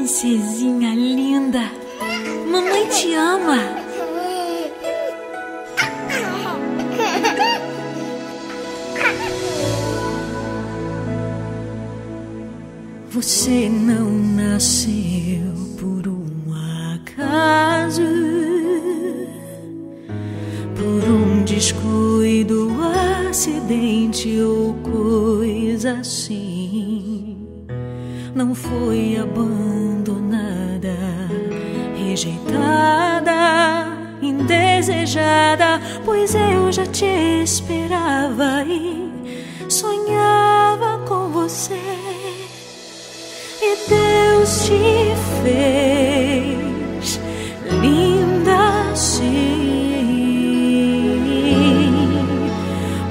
Princesinha linda, mamãe te ama. Você não nasceu por um acaso, por um descuido, acidente ou coisa assim. Não foi abandonada, rejeitada, indesejada, pois eu já te esperava e sonhava com você. E Deus te fez linda assim,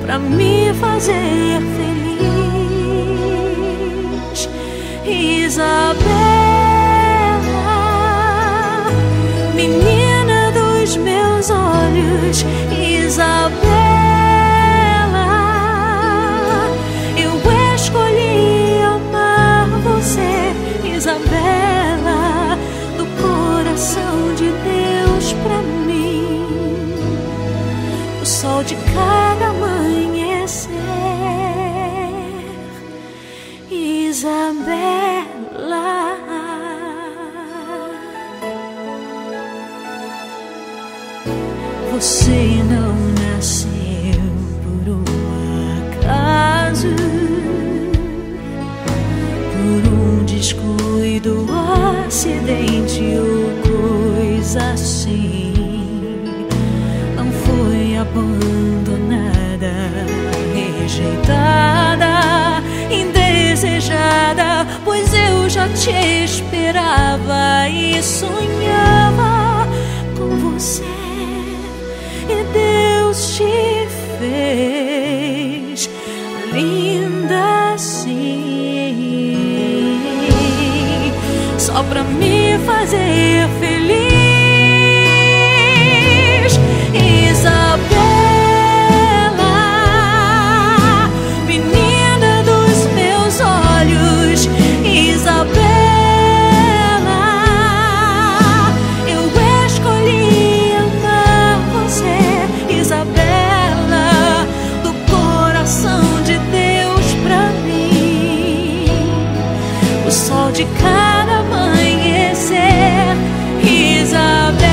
pra me fazer feliz. Isabela, menina dos meus olhos, Isabela, eu escolhi amar você, Isabela, do coração de Deus pra mim, o sol de cada amanhecer. Isabela, você não nasceu por um acaso, por um descuido, acidente ou coisa assim. Não foi abandonada, rejeitada, indesejada, pois eu já te esperava e sonhava com você. E Deus te fez linda assim, só pra me fazer feliz. Isabela, menina dos meus olhos, Isabela, eu escolhi amar você, Isabela, do coração de Deus pra mim, o sol de cada amanhecer. Isabela,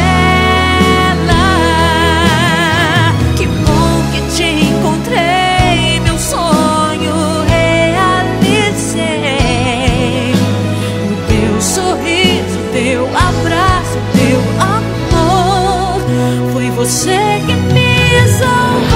que bom que te encontrei, meu sonho realizei. O teu sorriso, teu abraço, teu amor, foi você que me salvou.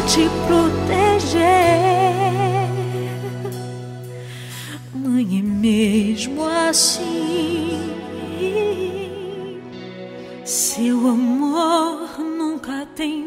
Te proteger, mãe, e mesmo assim, seu amor nunca tem